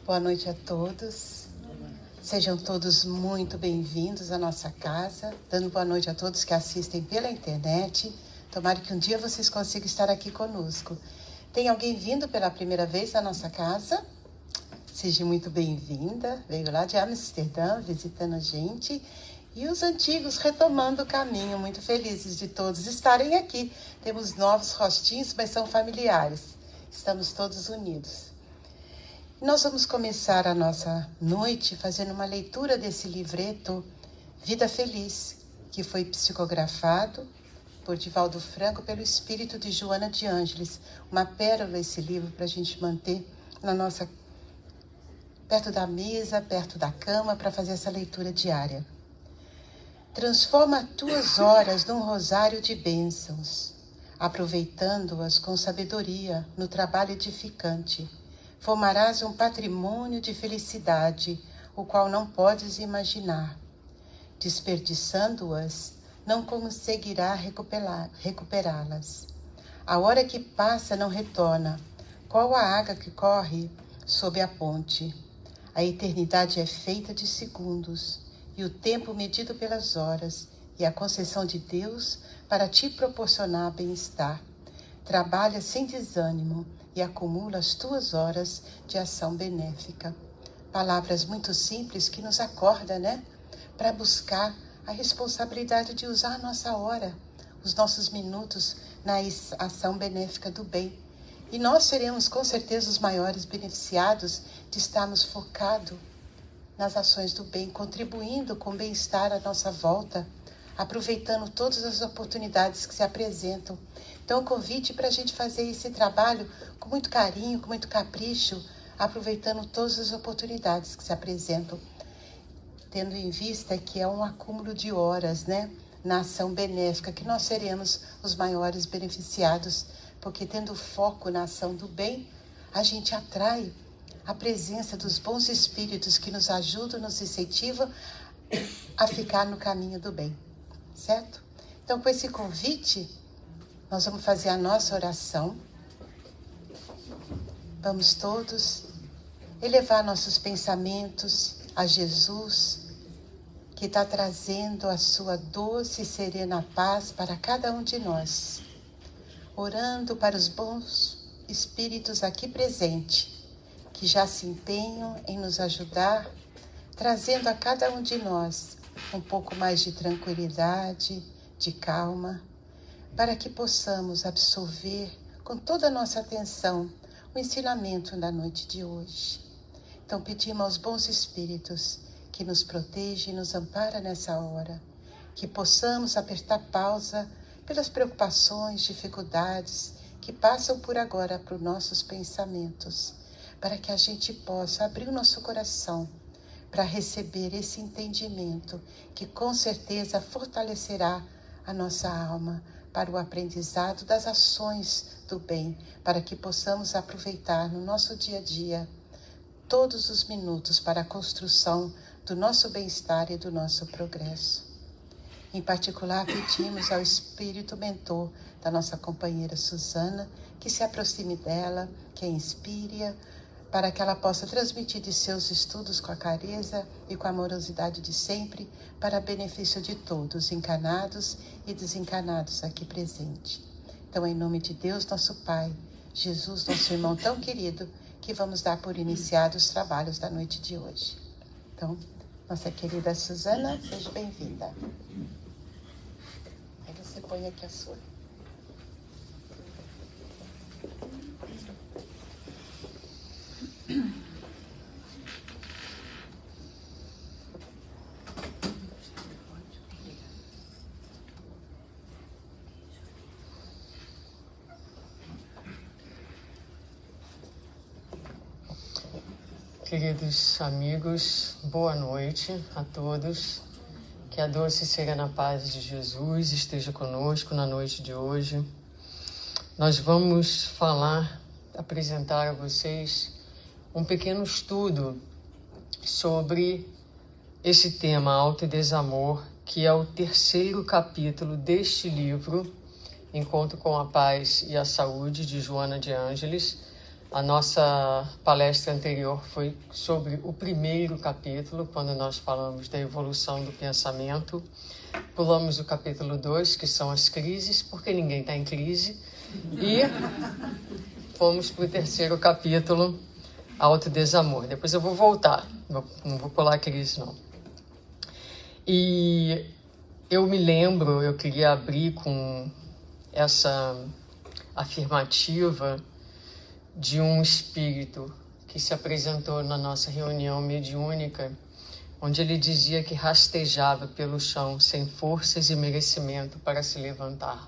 Boa noite a todos. Sejam todos muito bem-vindos à nossa casa. Dando boa noite a todos que assistem pela internet. Tomara que um dia vocês consigam estar aqui conosco. Tem alguém vindo pela primeira vez à nossa casa? Seja muito bem-vinda. Veio lá de Amsterdã visitando a gente. E os antigos retomando o caminho. Muito felizes de todos estarem aqui. Temos novos rostinhos, mas são familiares. Estamos todos unidos. Nós vamos começar a nossa noite fazendo uma leitura desse livreto Vida Feliz, que foi psicografado por Divaldo Franco pelo espírito de Joana de Ângeles. Uma pérola esse livro para a gente manter perto da mesa, perto da cama, para fazer essa leitura diária. Transforma tuas horas num rosário de bênçãos, aproveitando-as com sabedoria no trabalho edificante. Formarás um patrimônio de felicidade, o qual não podes imaginar. Desperdiçando-as, não conseguirá recuperá-las. A hora que passa não retorna, qual a água que corre sob a ponte. A eternidade é feita de segundos, e o tempo medido pelas horas, e a concessão de Deus para te proporcionar bem-estar. Trabalha sem desânimo, e acumula as tuas horas de ação benéfica. Palavras muito simples que nos acordam, né? Para buscar a responsabilidade de usar a nossa hora, os nossos minutos na ação benéfica do bem. E nós seremos com certeza os maiores beneficiados de estarmos focados nas ações do bem, contribuindo com o bem-estar à nossa volta, aproveitando todas as oportunidades que se apresentam. Então, o convite para a gente fazer esse trabalho com muito carinho, com muito capricho, aproveitando todas as oportunidades que se apresentam, tendo em vista que é um acúmulo de horas, né, na ação benéfica, que nós seremos os maiores beneficiados, porque tendo foco na ação do bem, a gente atrai a presença dos bons espíritos que nos ajudam, nos incentivam a ficar no caminho do bem, certo? Então, com esse convite, nós vamos fazer a nossa oração. Vamos todos elevar nossos pensamentos a Jesus, que está trazendo a sua doce e serena paz para cada um de nós. Orando para os bons espíritos aqui presentes, que já se empenham em nos ajudar, trazendo a cada um de nós um pouco mais de tranquilidade, de calma, para que possamos absorver com toda a nossa atenção o ensinamento da noite de hoje. Então pedimos aos bons espíritos que nos protejam e nos amparem nessa hora, que possamos apertar pausa pelas preocupações, dificuldades que passam por agora para os nossos pensamentos, para que a gente possa abrir o nosso coração para receber esse entendimento que com certeza fortalecerá a nossa alma, para o aprendizado das ações do bem, para que possamos aproveitar no nosso dia a dia todos os minutos para a construção do nosso bem-estar e do nosso progresso. Em particular, pedimos ao Espírito Mentor da nossa companheira Susana, que se aproxime dela, que a inspire, para que ela possa transmitir de seus estudos com a clareza e com a amorosidade de sempre, para benefício de todos, encarnados e desencarnados aqui presentes. Então, em nome de Deus, nosso Pai, Jesus, nosso irmão tão querido, que vamos dar por iniciados os trabalhos da noite de hoje. Então, nossa querida Susana, seja bem-vinda. Aí você põe aqui a sua. Queridos amigos, boa noite a todos. Que a doce e serena paz de Jesus esteja conosco na noite de hoje. Nós vamos apresentar a vocês um pequeno estudo sobre esse tema, Auto e Desamor, que é o terceiro capítulo deste livro, Encontro com a Paz e a Saúde, de Joana de Ângeles, A nossa palestra anterior foi sobre o primeiro capítulo, quando nós falamos da evolução do pensamento. Pulamos o capítulo 2, que são as crises, porque ninguém está em crise. E fomos para o terceiro capítulo, autodesamor. Depois eu vou voltar, não vou pular a crise, não. E eu me lembro, eu queria abrir com essa afirmativa de um espírito que se apresentou na nossa reunião mediúnica, onde ele dizia que rastejava pelo chão sem forças e merecimento para se levantar.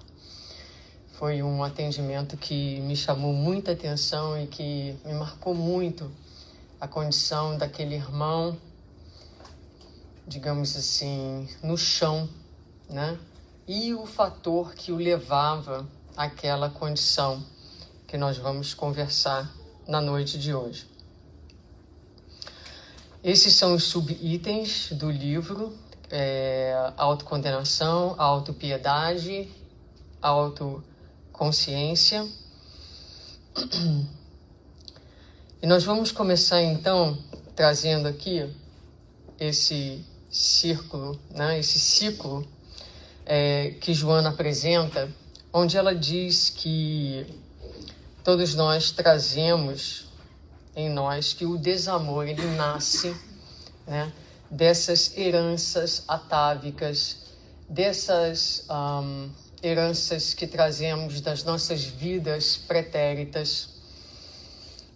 Foi um atendimento que me chamou muita atenção e que me marcou muito a condição daquele irmão, digamos assim, no chão, né? E o fator que o levava àquela condição que nós vamos conversar na noite de hoje. Esses são os subitens do livro: autocondenação, autopiedade, autoconsciência. E nós vamos começar então trazendo aqui esse círculo, né, esse ciclo que Joana apresenta, onde ela diz que todos nós trazemos em nós que o desamor, ele nasce, né, dessas heranças atávicas, dessas heranças que trazemos das nossas vidas pretéritas.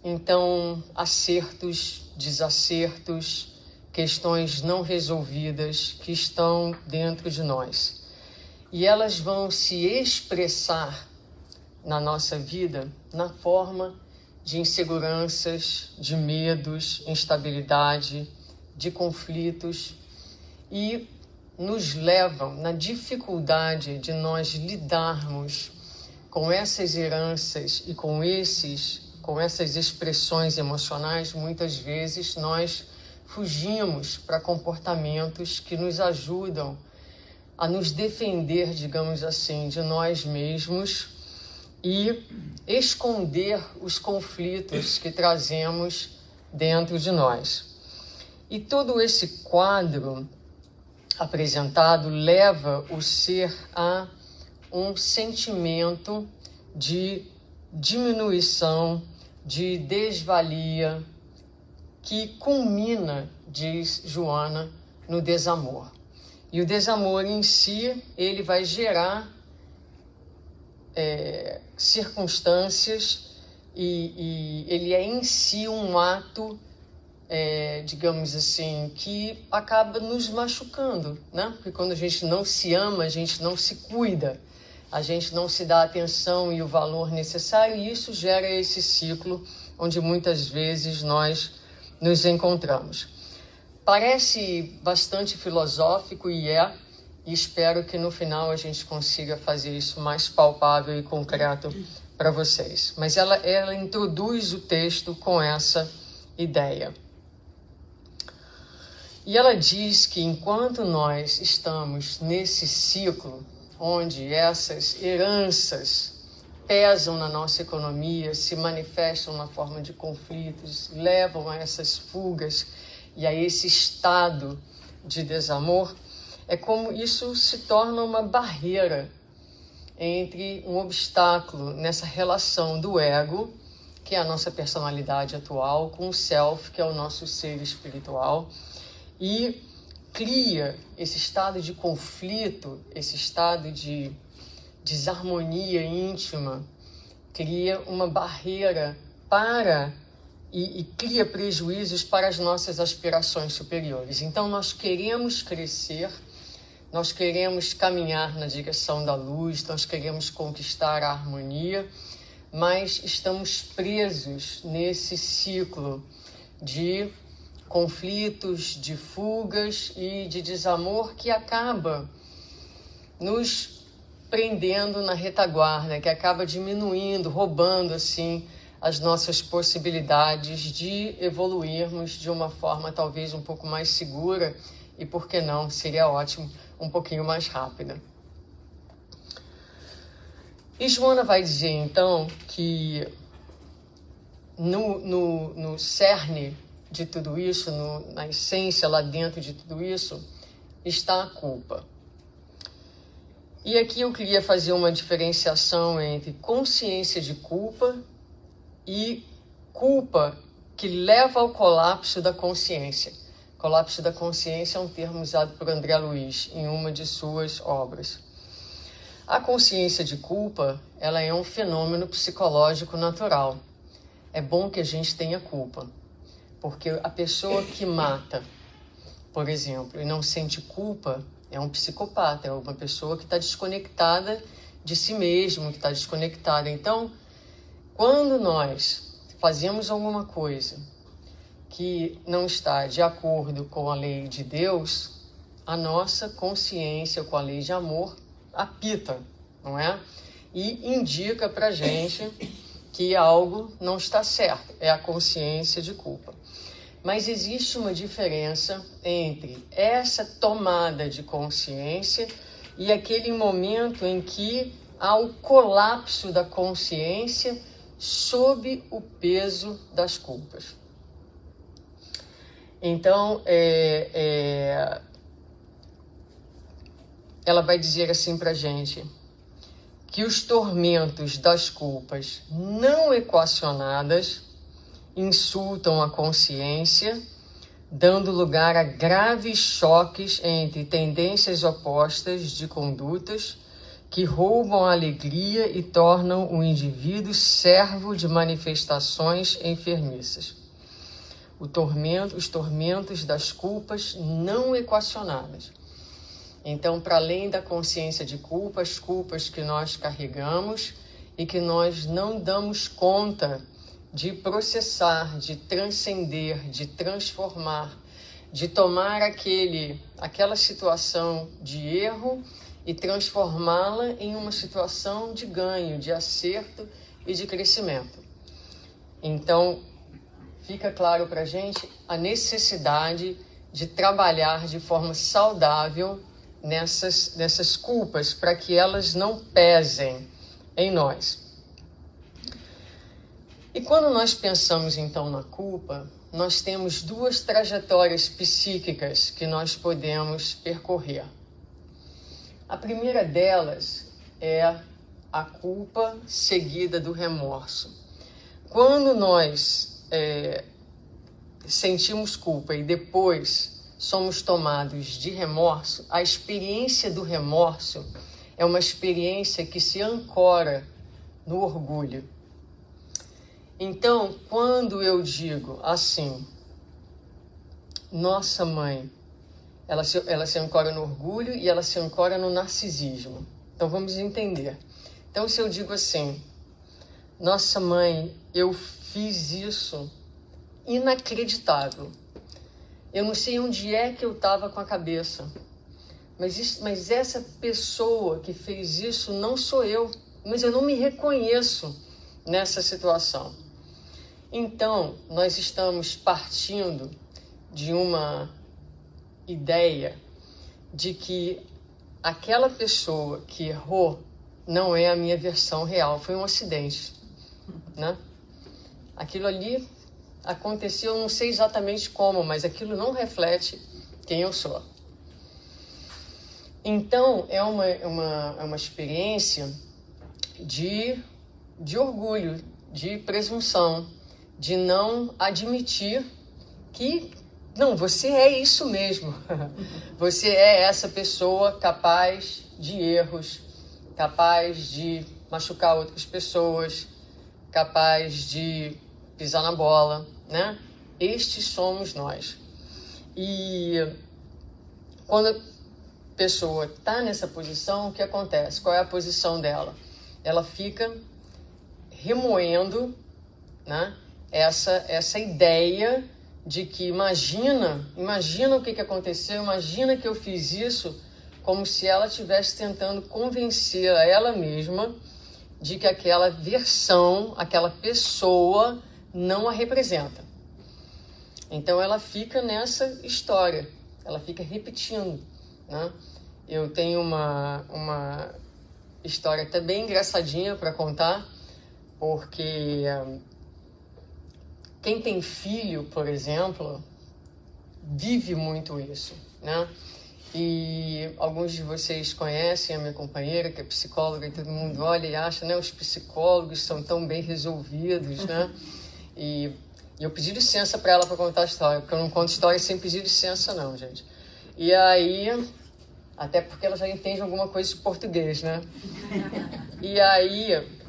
Então, acertos, desacertos, questões não resolvidas que estão dentro de nós. E elas vão se expressar na nossa vida na forma de inseguranças, de medos, instabilidade, de conflitos, e nos levam na dificuldade de nós lidarmos com essas heranças e com essas expressões emocionais. Muitas vezes nós fugimos para comportamentos que nos ajudam a nos defender, digamos assim, de nós mesmos e esconder os conflitos que trazemos dentro de nós. E todo esse quadro apresentado leva o ser a um sentimento de diminuição, de desvalia, que culmina, diz Joana, no desamor. E o desamor em si, ele vai gerar circunstâncias e ele é em si um ato, digamos assim, que acaba nos machucando, né? Porque quando a gente não se ama, a gente não se cuida, a gente não se dá a atenção e o valor necessário, e isso gera esse ciclo onde muitas vezes nós nos encontramos. Parece bastante filosófico e espero que no final a gente consiga fazer isso mais palpável e concreto para vocês. Mas ela introduz o texto com essa ideia. E ela diz que enquanto nós estamos nesse ciclo, onde essas heranças pesam na nossa economia, se manifestam na forma de conflitos, levam a essas fugas e a esse estado de desamor, é como isso se torna uma barreira entre um obstáculo nessa relação do ego, que é a nossa personalidade atual, com o self, que é o nosso ser espiritual, e cria esse estado de conflito, esse estado de desarmonia íntima, cria uma barreira para e cria prejuízos para as nossas aspirações superiores. Então nós queremos crescer, nós queremos caminhar na direção da luz, nós queremos conquistar a harmonia, mas estamos presos nesse ciclo de conflitos, de fugas e de desamor que acaba nos prendendo na retaguarda, que acaba diminuindo, roubando assim as nossas possibilidades de evoluirmos de uma forma talvez um pouco mais segura e, por que não, seria ótimo, um pouquinho mais rápida. E Joana vai dizer então que no cerne de tudo isso, na essência lá dentro de tudo isso, está a culpa. E aqui eu queria fazer uma diferenciação entre consciência de culpa e culpa que leva ao colapso da consciência. Colapso da consciência é um termo usado por André Luiz em uma de suas obras. A consciência de culpa, ela é um fenômeno psicológico natural. É bom que a gente tenha culpa, porque a pessoa que mata, por exemplo, e não sente culpa, é um psicopata, é uma pessoa que está desconectada de si mesmo, que está desconectada. Então, quando nós fazemos alguma coisa que não está de acordo com a lei de Deus, a nossa consciência com a lei de amor apita, não é? E indica pra gente que algo não está certo, é a consciência de culpa. Mas existe uma diferença entre essa tomada de consciência e aquele momento em que há o colapso da consciência sob o peso das culpas. Então, ela vai dizer assim pra gente que os tormentos das culpas não equacionadas insultam a consciência, dando lugar a graves choques entre tendências opostas de condutas que roubam a alegria e tornam o indivíduo servo de manifestações enfermiças. Os tormentos das culpas não equacionadas. Então, para além da consciência de culpa, as culpas que nós carregamos e que nós não damos conta de processar, de transcender, de transformar, de tomar aquela situação de erro e transformá-la em uma situação de ganho, de acerto e de crescimento. Então, fica claro para a gente a necessidade de trabalhar de forma saudável nessas culpas, para que elas não pesem em nós. E quando nós pensamos então na culpa, nós temos duas trajetórias psíquicas que nós podemos percorrer. A primeira delas é a culpa seguida do remorso. Quando nós sentimos culpa e depois somos tomados de remorso, a experiência do remorso é uma experiência que se ancora no orgulho. Então, quando eu digo assim, nossa mãe, ela se ancora no orgulho e ela se ancora no narcisismo. Então, vamos entender. Então, se eu digo assim, nossa mãe, eu fiz isso inacreditável. Eu não sei onde é que eu estava com a cabeça. Mas essa pessoa que fez isso não sou eu. Mas eu não me reconheço nessa situação. Então, nós estamos partindo de uma ideia de que aquela pessoa que errou não é a minha versão real, foi um acidente, né? Aquilo ali aconteceu, eu não sei exatamente como, mas aquilo não reflete quem eu sou. Então, é uma experiência de orgulho, de presunção, de não admitir que, não, você é isso mesmo. Você é essa pessoa capaz de erros, capaz de machucar outras pessoas, capaz de pisar na bola, né? Estes somos nós. E quando a pessoa está nessa posição, o que acontece? Qual é a posição dela? Ela fica remoendo, né, essa ideia de que imagina o que aconteceu, imagina que eu fiz isso, como se ela estivesse tentando convencer a ela mesma de que aquela versão, aquela pessoa não a representa. Então ela fica nessa história, ela fica repetindo, né? Eu tenho uma história até bem engraçadinha para contar, porque Quem tem filho, por exemplo, vive muito isso, né? E alguns de vocês conhecem a minha companheira, que é psicóloga, e todo mundo olha e acha, né, os psicólogos são tão bem resolvidos, né? E eu pedi licença para ela para contar a história, porque eu não conto história sem pedir licença não, gente. E aí, até porque ela já entende alguma coisa de português, né? E aí,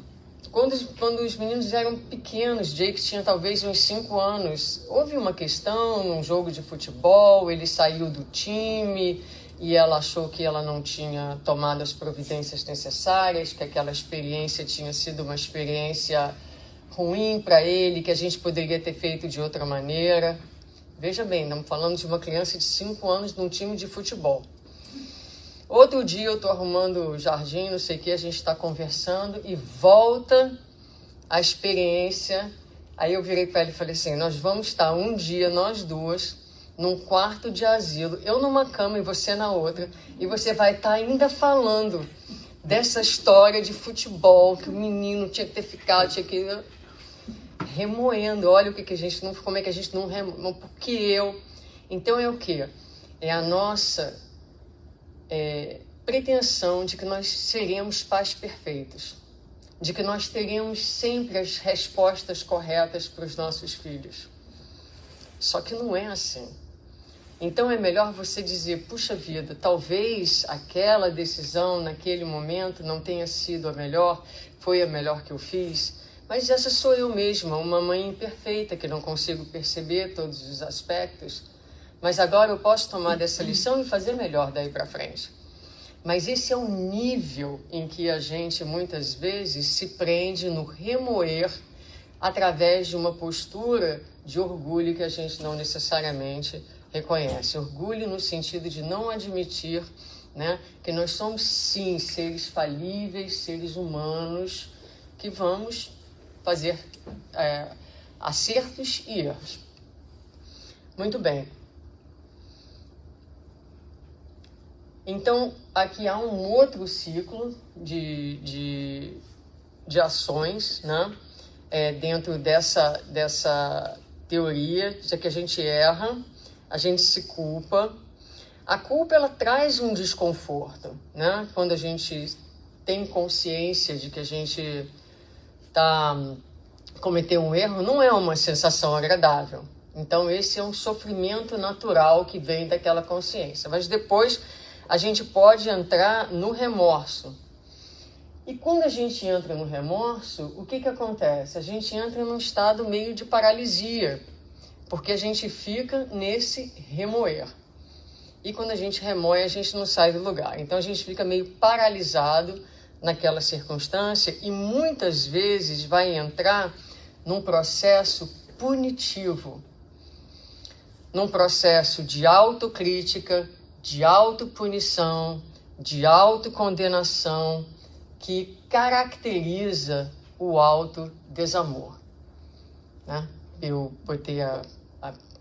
quando os meninos eram pequenos, Jake tinha talvez uns 5 anos, houve uma questão num jogo de futebol, ele saiu do time e ela achou que ela não tinha tomado as providências necessárias, que aquela experiência tinha sido uma experiência ruim para ele, que a gente poderia ter feito de outra maneira. Veja bem, estamos falando de uma criança de 5 anos num time de futebol. Outro dia eu estou arrumando o jardim, não sei o que, a gente está conversando e volta a experiência. Aí eu virei para ele e falei assim, nós vamos estar um dia, nós duas, num quarto de asilo, eu numa cama e você na outra, e você vai estar ainda falando dessa história de futebol, que o menino tinha que ter ficado, tinha que... remoendo, olha o que a gente não... Como é que a gente não... Porque eu... Então é o quê? É a nossa... pretensão de que nós seremos pais perfeitos, de que nós teremos sempre as respostas corretas para os nossos filhos. Só que não é assim. Então é melhor você dizer, puxa vida, talvez aquela decisão naquele momento não tenha sido a melhor, foi a melhor que eu fiz, mas essa sou eu mesma, uma mãe imperfeita que não consigo perceber todos os aspectos, mas agora eu posso tomar dessa lição e fazer melhor daí para frente. Mas esse é o nível em que a gente muitas vezes se prende no remoer através de uma postura de orgulho que a gente não necessariamente reconhece. Orgulho no sentido de não admitir, né, que nós somos sim seres falíveis, seres humanos, que vamos fazer acertos e erros. Muito bem. Então, aqui há um outro ciclo de ações, né? Dentro dessa teoria, já que a gente erra, a gente se culpa. A culpa, ela traz um desconforto, né? Quando a gente tem consciência de que a gente cometeu um erro, não é uma sensação agradável. Então, esse é um sofrimento natural que vem daquela consciência. Mas depois a gente pode entrar no remorso. E quando a gente entra no remorso, o que acontece? A gente entra num estado meio de paralisia, porque a gente fica nesse remoer. E quando a gente remoe, a gente não sai do lugar. Então a gente fica meio paralisado naquela circunstância e muitas vezes vai entrar num processo punitivo, num processo de autocrítica, de autopunição, de autocondenação, que caracteriza o autodesamor. Né? Eu botei a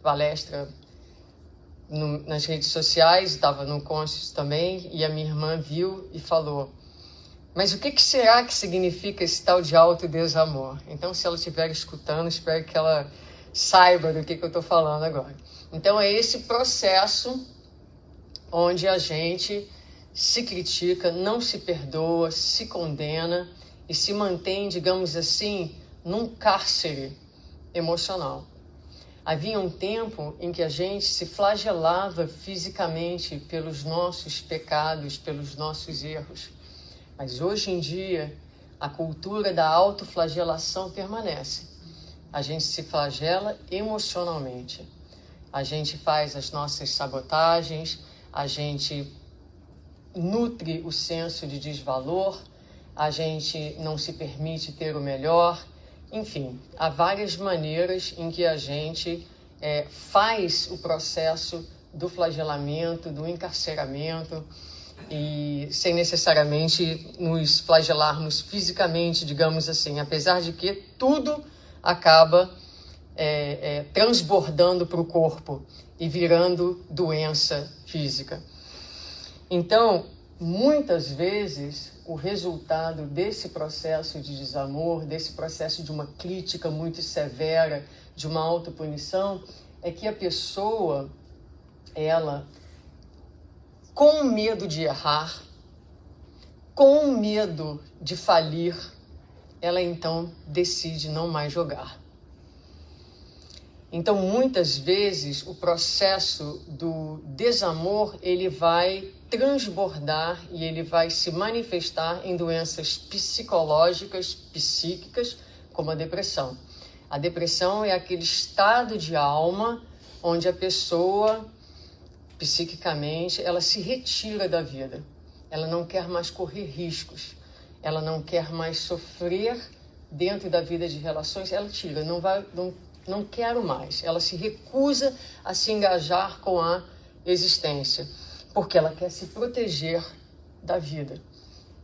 palestra nas redes sociais, estava no Conscious também, e a minha irmã viu e falou, mas o que será que significa esse tal de autodesamor? Então, se ela estiver escutando, espero que ela saiba do que eu estou falando agora. Então, é esse processo onde a gente se critica, não se perdoa, se condena e se mantém, digamos assim, num cárcere emocional. Havia um tempo em que a gente se flagelava fisicamente pelos nossos pecados, pelos nossos erros. Mas hoje em dia, a cultura da autoflagelação permanece. A gente se flagela emocionalmente. A gente faz as nossas sabotagens, a gente nutre o senso de desvalor, a gente não se permite ter o melhor. Enfim, há várias maneiras em que a gente faz o processo do flagelamento, do encarceramento, e sem necessariamente nos flagelarmos fisicamente, digamos assim, apesar de que tudo acaba transbordando para o corpo e virando doença física. Então, muitas vezes, o resultado desse processo de desamor, desse processo de uma crítica muito severa, de uma autopunição é que a pessoa, ela, com medo de errar, com medo de falir, ela então decide não mais jogar. Então, muitas vezes, o processo do desamor, ele vai transbordar e ele vai se manifestar em doenças psicológicas, psíquicas, como a depressão. A depressão é aquele estado de alma onde a pessoa, psiquicamente, ela se retira da vida. Ela não quer mais correr riscos. Ela não quer mais sofrer dentro da vida de relações. Ela tira, não quero mais. Ela se recusa a se engajar com a existência, porque ela quer se proteger da vida.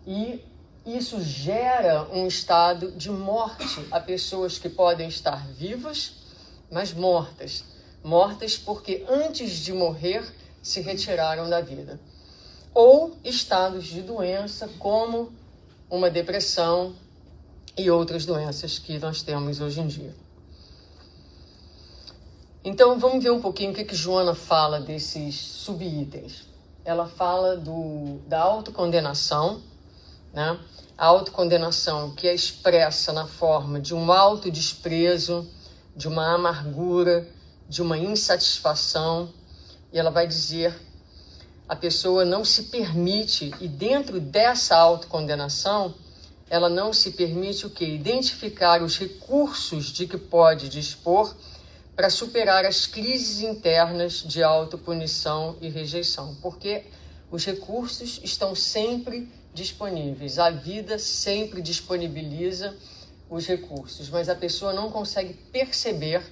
E isso gera um estado de morte a pessoas que podem estar vivas, mas mortas. Mortas porque antes de morrer se retiraram da vida. Ou estados de doença como uma depressão e outras doenças que nós temos hoje em dia. Então, vamos ver um pouquinho o que Joana fala desses subitens. Ela fala da autocondenação, né? A autocondenação que é expressa na forma de um autodesprezo, de uma amargura, de uma insatisfação. E ela vai dizer, a pessoa não se permite, e dentro dessa autocondenação, ela não se permite o quê? Identificar os recursos de que pode dispor para superar as crises internas de autopunição e rejeição, porque os recursos estão sempre disponíveis, a vida sempre disponibiliza os recursos, mas a pessoa não consegue perceber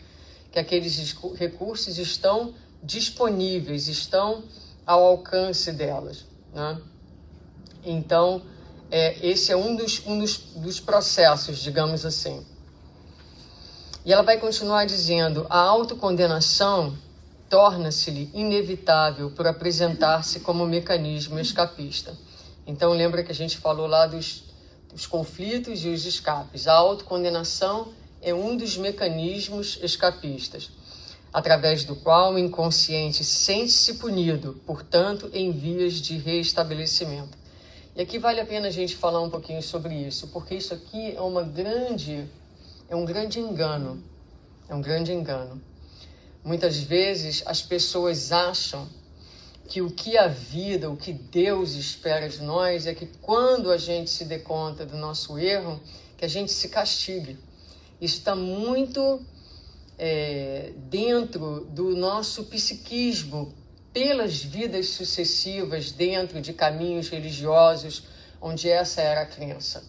que aqueles recursos estão disponíveis, estão ao alcance delas, né? Então, esse é um dos processos, digamos assim. E ela vai continuar dizendo, a autocondenação torna-se-lhe inevitável por apresentar-se como mecanismo escapista. Então, lembra que a gente falou lá dos conflitos e os escapes. A autocondenação é um dos mecanismos escapistas, através do qual o inconsciente sente-se punido, portanto, em vias de reestabelecimento. E aqui vale a pena a gente falar um pouquinho sobre isso, porque isso aqui é um grande engano. É um grande engano. Muitas vezes as pessoas acham que o que a vida, o que Deus espera de nós é que quando a gente se dê conta do nosso erro, que a gente se castigue. Isso está muito dentro do nosso psiquismo, pelas vidas sucessivas, dentro de caminhos religiosos, onde essa era a crença.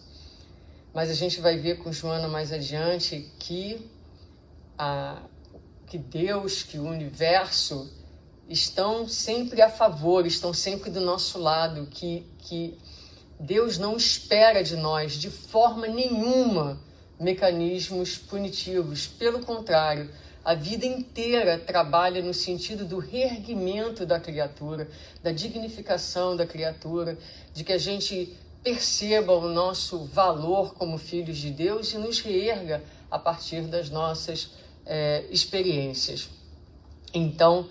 Mas a gente vai ver com Joana mais adiante que Deus, que o universo estão sempre a favor, estão sempre do nosso lado, que Deus não espera de nós, de forma nenhuma, mecanismos punitivos. Pelo contrário, a vida inteira trabalha no sentido do reerguimento da criatura, da dignificação da criatura, de que a gente perceba o nosso valor como filhos de Deus e nos reerga a partir das nossas experiências. Então,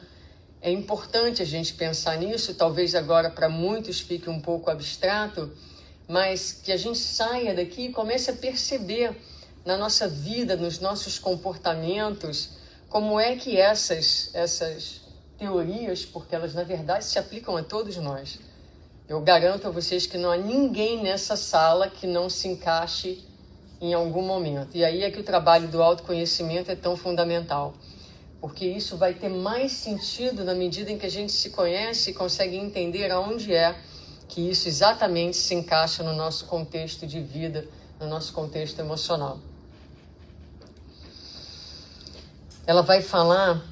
é importante a gente pensar nisso, talvez agora para muitos fique um pouco abstrato, mas que a gente saia daqui e comece a perceber na nossa vida, nos nossos comportamentos, como é que essas teorias, porque elas na verdade se aplicam a todos nós. Eu garanto a vocês que não há ninguém nessa sala que não se encaixe em algum momento. E aí é que o trabalho do autoconhecimento é tão fundamental. Porque isso vai ter mais sentido na medida em que a gente se conhece e consegue entender aonde é que isso exatamente se encaixa no nosso contexto de vida, no nosso contexto emocional. Ela vai falar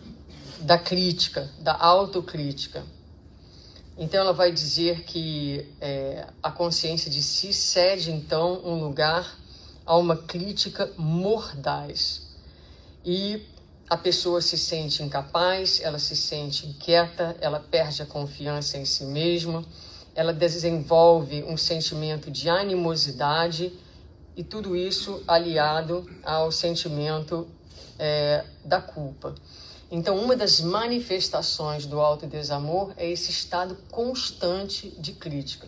da crítica, da autocrítica. Então ela vai dizer que a consciência de si cede então um lugar a uma crítica mordaz. E a pessoa se sente incapaz, ela se sente inquieta, ela perde a confiança em si mesma, ela desenvolve um sentimento de animosidade e tudo isso aliado ao sentimento da culpa. Então, uma das manifestações do autodesamor é esse estado constante de crítica.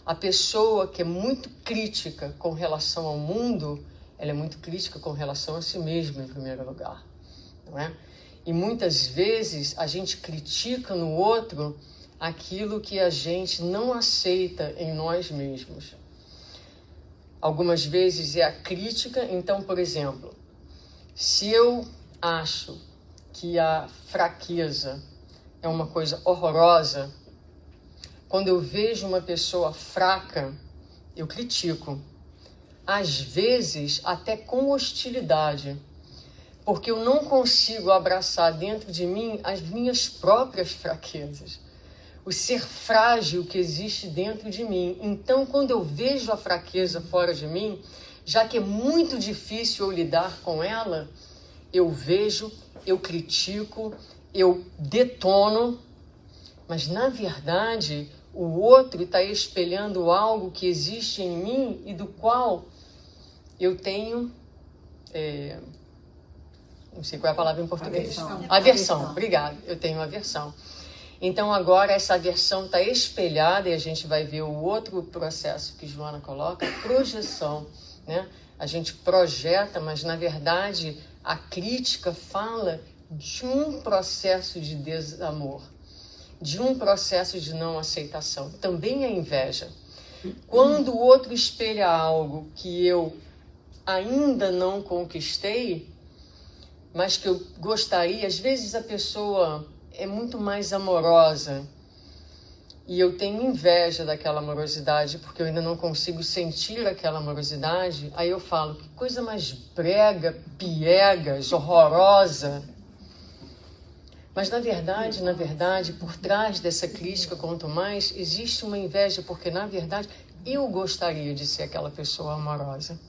A pessoa que é muito crítica com relação ao mundo, ela é muito crítica com relação a si mesma, em primeiro lugar, não é? E muitas vezes a gente critica no outro aquilo que a gente não aceita em nós mesmos. Algumas vezes é a crítica. Então, por exemplo, se eu acho que a fraqueza é uma coisa horrorosa, quando eu vejo uma pessoa fraca, eu critico. Às vezes, até com hostilidade, porque eu não consigo abraçar dentro de mim as minhas próprias fraquezas, o ser frágil que existe dentro de mim. Então, quando eu vejo a fraqueza fora de mim, já que é muito difícil eu lidar com ela, eu vejo, eu critico, eu detono, mas na verdade o outro está espelhando algo que existe em mim e do qual eu tenho, não sei qual é a palavra em português. Aversão. Obrigada, eu tenho aversão. Então agora essa aversão está espelhada e a gente vai ver o outro processo que Joana coloca, projeção, né? A gente projeta, mas na verdade a crítica fala de um processo de desamor, de um processo de não aceitação. Também a inveja. Quando o outro espelha algo que eu ainda não conquistei, mas que eu gostaria, às vezes a pessoa é muito mais amorosa e eu tenho inveja daquela amorosidade porque eu ainda não consigo sentir aquela amorosidade, aí eu falo, que coisa mais brega, piegas, horrorosa. Mas na verdade, por trás dessa crítica, quanto mais, existe uma inveja, porque na verdade eu gostaria de ser aquela pessoa amorosa.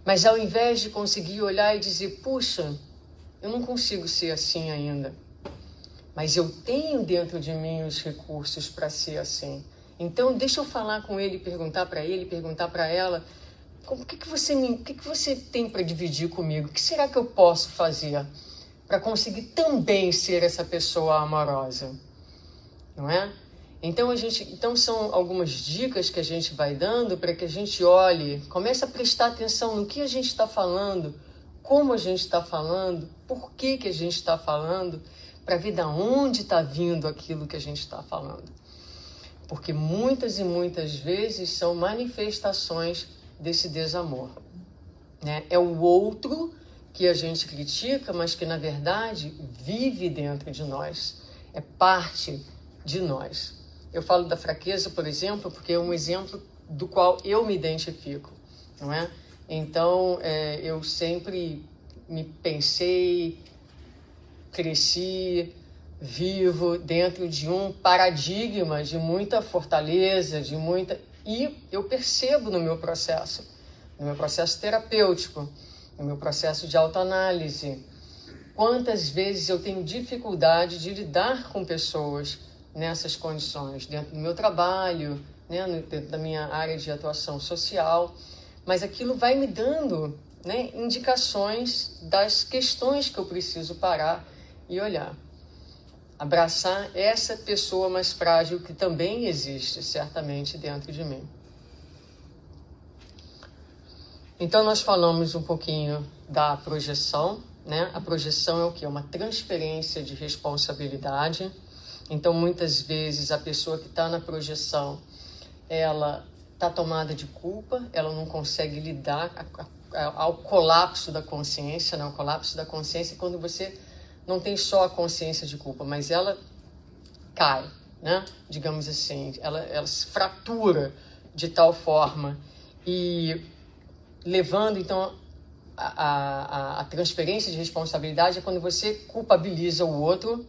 Mas ao invés de conseguir olhar e dizer, puxa, eu não consigo ser assim ainda, mas eu tenho dentro de mim os recursos para ser assim. Então deixa eu falar com ele, perguntar para ele, perguntar para ela, o que você tem para dividir comigo? O que será que eu posso fazer para conseguir também ser essa pessoa amorosa, não é? Então são algumas dicas que a gente vai dando para que a gente olhe, comece a prestar atenção no que a gente está falando, como a gente está falando, por que a gente está falando, para ver de onde está vindo aquilo que a gente está falando. Porque muitas e muitas vezes são manifestações desse desamor, né? É o outro que a gente critica, mas que na verdade vive dentro de nós, é parte de nós. Eu falo da fraqueza, por exemplo, porque é um exemplo do qual eu me identifico, não é? Então, eu sempre me pensei, cresci, vivo dentro de um paradigma de muita fortaleza, e eu percebo no meu processo terapêutico, no meu processo de autoanálise, quantas vezes eu tenho dificuldade de lidar com pessoas nessas condições, dentro do meu trabalho, né, dentro da minha área de atuação social, mas aquilo vai me dando, né, indicações das questões que eu preciso parar e olhar. Abraçar essa pessoa mais frágil que também existe, certamente, dentro de mim. Então, nós falamos um pouquinho da projeção, né? A projeção é o quê? Uma transferência de responsabilidade. Então, muitas vezes, a pessoa que está na projeção, ela está tomada de culpa, ela não consegue lidar ao colapso da consciência, né? O colapso da consciência é quando você não tem só a consciência de culpa, mas ela cai, né? Digamos assim, ela se fratura de tal forma e levando, então, a transferência de responsabilidade é quando você culpabiliza o outro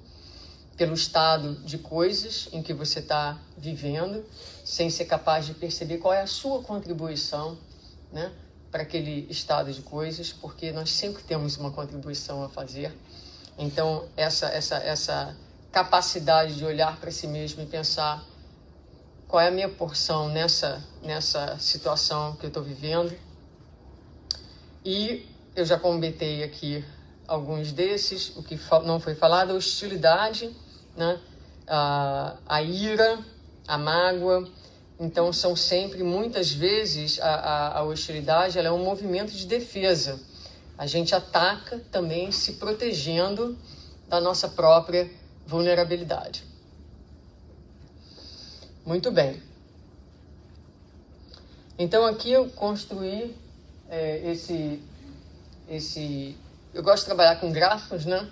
pelo estado de coisas em que você está vivendo, sem ser capaz de perceber qual é a sua contribuição, né, para aquele estado de coisas, porque nós sempre temos uma contribuição a fazer. Então, essa capacidade de olhar para si mesmo e pensar qual é a minha porção nessa situação que eu estou vivendo, e eu já comentei aqui alguns desses, o que não foi falado, a hostilidade, né? A ira, a mágoa. Então, são sempre, muitas vezes, a hostilidade ela é um movimento de defesa. A gente ataca também se protegendo da nossa própria vulnerabilidade. Muito bem. Então, aqui eu construí eu gosto de trabalhar com gráficos, né?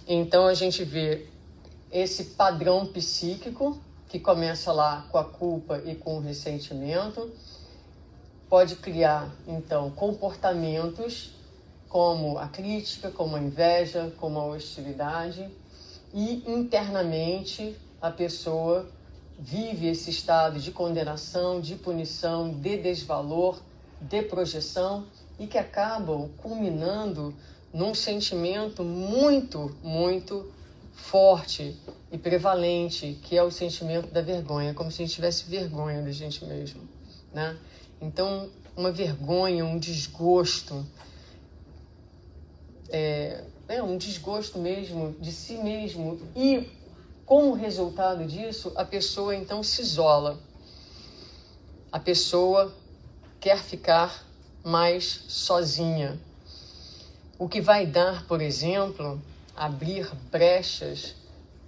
Então, a gente vê esse padrão psíquico, que começa lá com a culpa e com o ressentimento. Pode criar, então, comportamentos como a crítica, como a inveja, como a hostilidade. E, internamente, a pessoa vive esse estado de condenação, de punição, de desvalor, de projeção, e que acabam culminando num sentimento muito, muito forte e prevalente, que é o sentimento da vergonha, como se a gente tivesse vergonha da gente mesmo, né? Então, uma vergonha, um desgosto, um desgosto mesmo de si mesmo, e como resultado disso, a pessoa então se isola. A pessoa quer ficar mais sozinha. O que vai dar, por exemplo, abrir brechas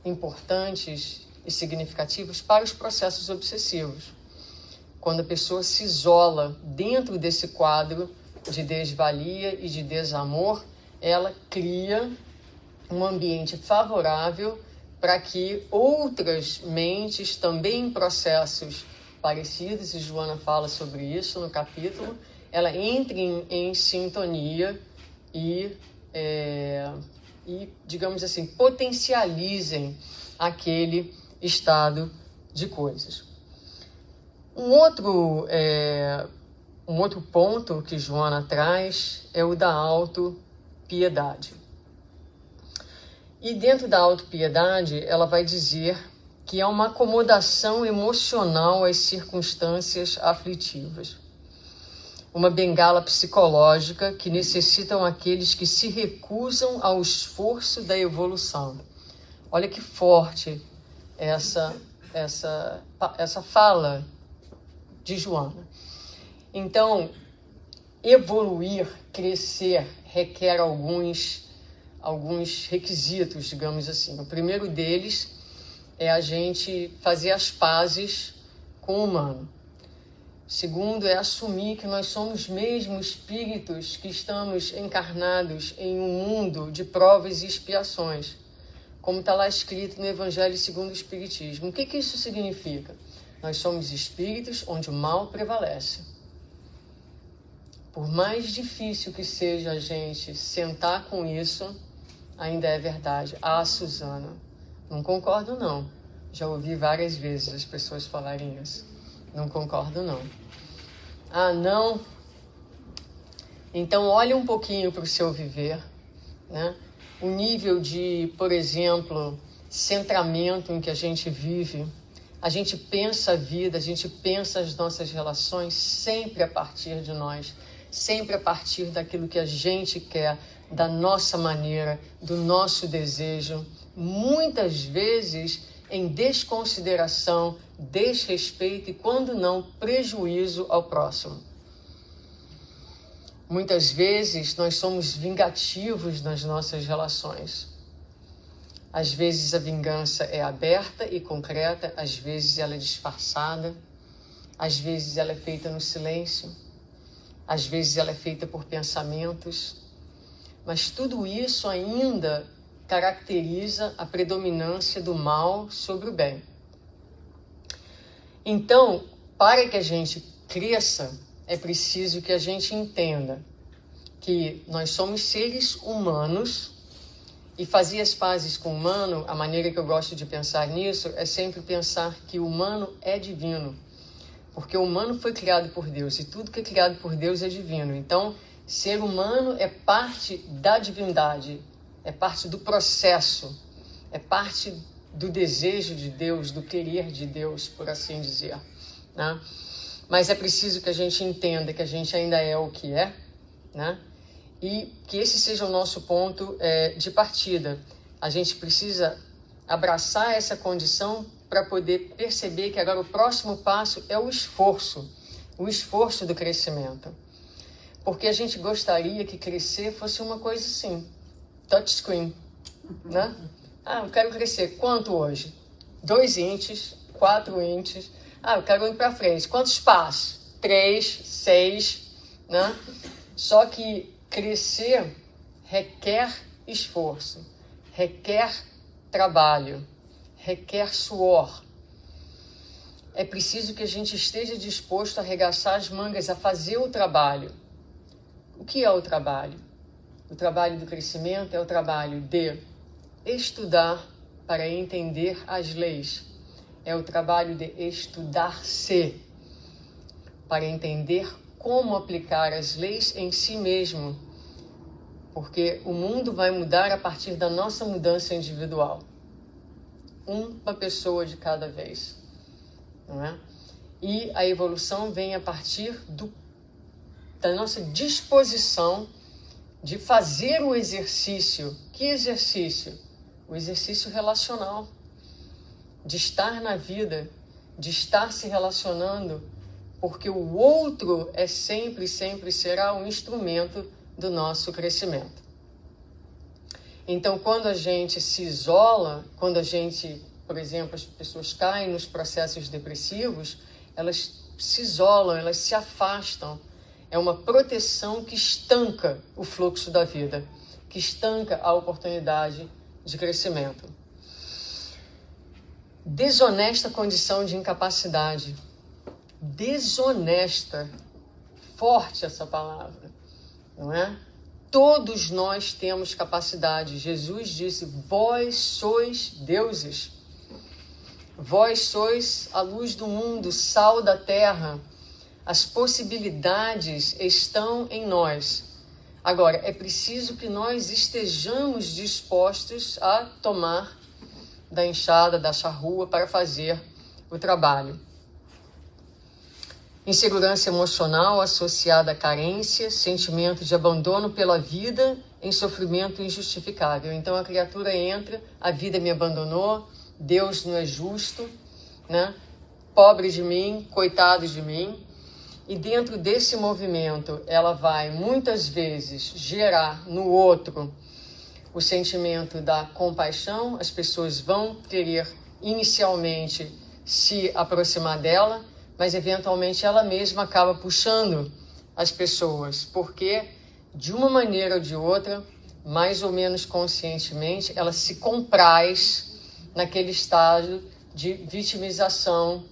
importantes e significativas para os processos obsessivos. Quando a pessoa se isola dentro desse quadro de desvalia e de desamor, ela cria um ambiente favorável para que outras mentes, também em processos parecidos, e Joana fala sobre isso no capítulo, ela entre em sintonia e, digamos assim, potencializem aquele estado de coisas. Um outro ponto que Joana traz é o da autopiedade. E dentro da autopiedade, ela vai dizer que é uma acomodação emocional às circunstâncias aflitivas. Uma bengala psicológica que necessitam aqueles que se recusam ao esforço da evolução. Olha que forte essa fala de Joana. Então, evoluir, crescer, requer alguns requisitos, digamos assim. O primeiro deles é a gente fazer as pazes com o humano. O segundo é assumir que nós somos mesmo espíritos que estamos encarnados em um mundo de provas e expiações, como está lá escrito no Evangelho segundo o Espiritismo. O que isso significa? Nós somos espíritos onde o mal prevalece. Por mais difícil que seja a gente sentar com isso, ainda é verdade. Suzana, não concordo não. Já ouvi várias vezes as pessoas falarem isso. Não concordo não. Não? Então olhe um pouquinho para o seu viver, né? O nível de, por exemplo, centramento em que a gente vive. A gente pensa a vida, a gente pensa as nossas relações sempre a partir de nós, sempre a partir daquilo que a gente quer, da nossa maneira, do nosso desejo, muitas vezes em desconsideração, desrespeito e, quando não, prejuízo ao próximo. Muitas vezes nós somos vingativos nas nossas relações. Às vezes a vingança é aberta e concreta, às vezes ela é disfarçada, às vezes ela é feita no silêncio, às vezes ela é feita por pensamentos, mas tudo isso ainda caracteriza a predominância do mal sobre o bem. Então, para que a gente cresça, é preciso que a gente entenda que nós somos seres humanos. E fazer as pazes com o humano, a maneira que eu gosto de pensar nisso é sempre pensar que o humano é divino. Porque o humano foi criado por Deus e tudo que é criado por Deus é divino. Então, ser humano é parte da divindade, é parte do processo, é parte do desejo de Deus, do querer de Deus, por assim dizer, né? Mas é preciso que a gente entenda que a gente ainda é o que é, né? e que esse seja o nosso ponto de partida. A gente precisa abraçar essa condição para poder perceber que agora o próximo passo é o esforço do crescimento. Porque a gente gostaria que crescer fosse uma coisa assim, touchscreen, né? Eu quero crescer. Quanto hoje? 2 inches, 4 inches. Eu quero ir para frente. Quantos passos? 3, 6, né? Só que crescer requer esforço, requer trabalho, requer suor. É preciso que a gente esteja disposto a arregaçar as mangas, a fazer o trabalho. O que é o trabalho? O trabalho do crescimento é o trabalho de estudar para entender as leis. É o trabalho de estudar-se para entender como aplicar as leis em si mesmo. Porque o mundo vai mudar a partir da nossa mudança individual. Uma pessoa de cada vez. Não é? E a evolução vem a partir da nossa disposição de fazer o exercício. Que exercício? O exercício relacional. De estar na vida, de estar se relacionando, porque o outro é sempre será um instrumento do nosso crescimento. Então, quando a gente se isola, quando a gente, por exemplo, as pessoas caem nos processos depressivos, elas se isolam, elas se afastam. É uma proteção que estanca o fluxo da vida, que estanca a oportunidade de crescimento. Desonesta condição de incapacidade. Desonesta. Forte essa palavra, não é? Todos nós temos capacidade. Jesus disse, vós sois deuses. Vós sois a luz do mundo, sal da terra. As possibilidades estão em nós. Agora, é preciso que nós estejamos dispostos a tomar da enxada, da charrua, para fazer o trabalho. Insegurança emocional associada à carência, sentimento de abandono pela vida em sofrimento injustificável. Então a criatura entra, a vida me abandonou, Deus não é justo, né? Pobre de mim, coitado de mim. E dentro desse movimento, ela vai muitas vezes gerar no outro o sentimento da compaixão. As pessoas vão querer inicialmente se aproximar dela, mas eventualmente ela mesma acaba puxando as pessoas, porque de uma maneira ou de outra, mais ou menos conscientemente, ela se compraz naquele estágio de vitimização,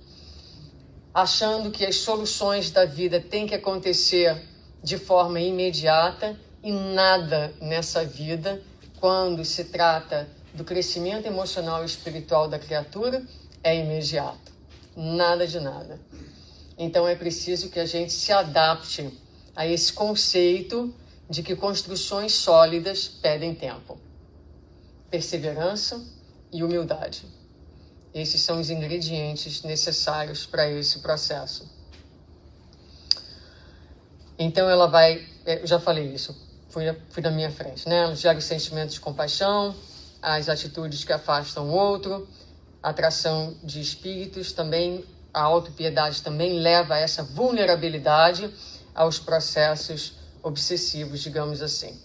achando que as soluções da vida têm que acontecer de forma imediata, e nada nessa vida, quando se trata do crescimento emocional e espiritual da criatura, é imediato. Nada de nada. Então é preciso que a gente se adapte a esse conceito de que construções sólidas pedem tempo, perseverança e humildade. Esses são os ingredientes necessários para esse processo. Então ela vai, eu já falei isso, fui na minha frente, né? Ela gera os sentimentos de compaixão, as atitudes que afastam o outro, a atração de espíritos também, a autopiedade também leva a essa vulnerabilidade aos processos obsessivos, digamos assim.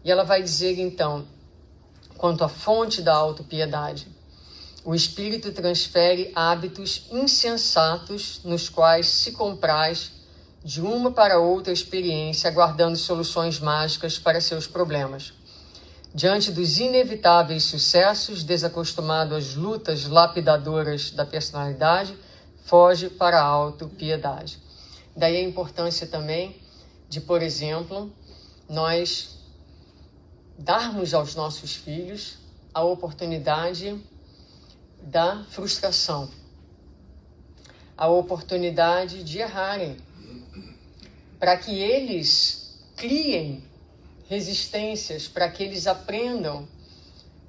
E ela vai dizer então, quanto à fonte da autopiedade, o espírito transfere hábitos insensatos nos quais se compraz de uma para outra experiência, aguardando soluções mágicas para seus problemas. Diante dos inevitáveis sucessos, desacostumado às lutas lapidadoras da personalidade, foge para a autopiedade. Daí a importância também de, por exemplo, nós darmos aos nossos filhos a oportunidade da frustração, a oportunidade de errarem, para que eles criem resistências, para que eles aprendam.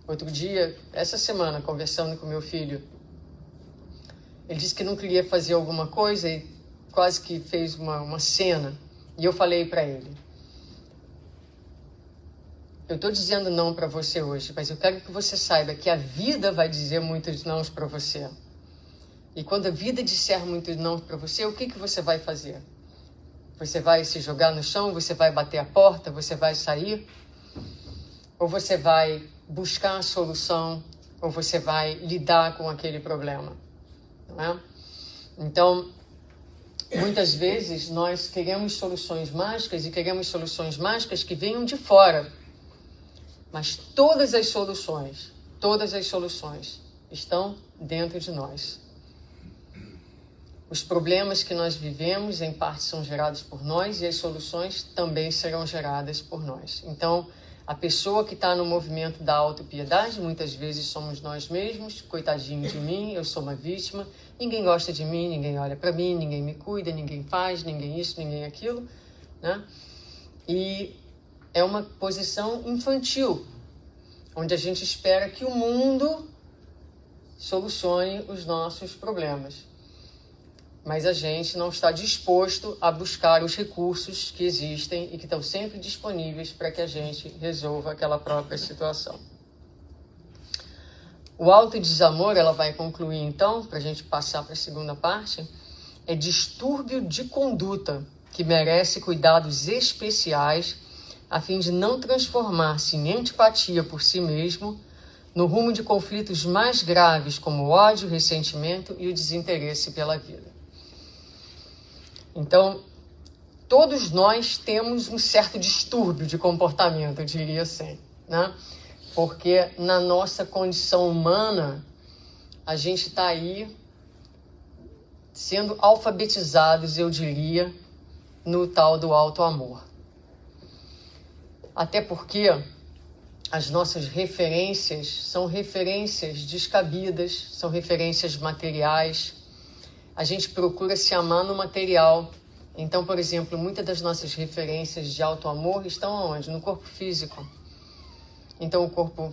Outro dia, essa semana, conversando com meu filho, ele disse que não queria fazer alguma coisa e quase que fez uma cena. E eu falei para ele, eu estou dizendo não para você hoje, mas eu quero que você saiba que a vida vai dizer muitos nãos para você. E quando a vida disser muitos não para você, o que você vai fazer? Você vai se jogar no chão? Você vai bater a porta? Você vai sair? Ou você vai buscar a solução? Ou você vai lidar com aquele problema? Não é? Então, muitas vezes nós queremos soluções mágicas e queremos soluções mágicas que venham de fora. Mas todas as soluções estão dentro de nós. Os problemas que nós vivemos, em parte, são gerados por nós e as soluções também serão geradas por nós. Então, a pessoa que está no movimento da autopiedade, muitas vezes somos nós mesmos, coitadinho de mim, eu sou uma vítima, ninguém gosta de mim, ninguém olha para mim, ninguém me cuida, ninguém faz, ninguém isso, ninguém aquilo, né? E é uma posição infantil, onde a gente espera que o mundo solucione os nossos problemas. Mas a gente não está disposto a buscar os recursos que existem e que estão sempre disponíveis para que a gente resolva aquela própria situação. O autodesamor, ela vai concluir então, para a gente passar para a segunda parte, é distúrbio de conduta que merece cuidados especiais a fim de não transformar-se em antipatia por si mesmo no rumo de conflitos mais graves como o ódio, o ressentimento e o desinteresse pela vida. Então, todos nós temos um certo distúrbio de comportamento, eu diria assim, né? Porque na nossa condição humana, a gente está aí sendo alfabetizados, eu diria, no tal do auto-amor. Até porque as nossas referências são referências descabidas, são referências materiais. A gente procura se amar no material. Então, por exemplo, muitas das nossas referências de auto-amor estão onde? No corpo físico. Então, o corpo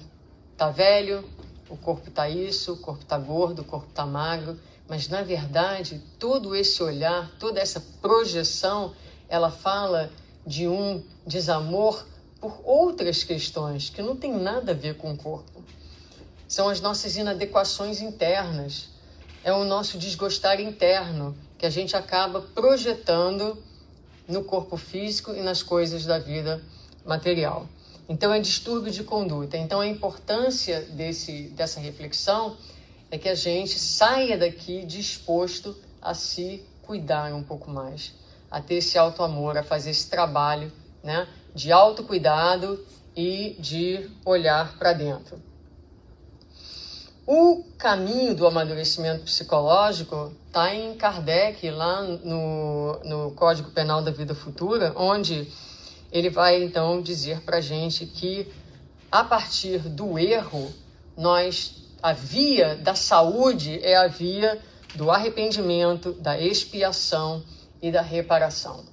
está velho, o corpo está isso, o corpo está gordo, o corpo está magro. Mas, na verdade, todo esse olhar, toda essa projeção, ela fala de um desamor por outras questões que não tem nada a ver com o corpo. São as nossas inadequações internas. É o nosso desgostar interno que a gente acaba projetando no corpo físico e nas coisas da vida material. Então, é distúrbio de conduta. Então, a importância dessa reflexão é que a gente saia daqui disposto a se cuidar um pouco mais, a ter esse auto-amor, a fazer esse trabalho, né, de autocuidado e de olhar para dentro. O caminho do amadurecimento psicológico está em Kardec, lá no Código Penal da Vida Futura, onde ele vai, então, dizer para a gente que, a partir do erro, a via da saúde é a via do arrependimento, da expiação e da reparação.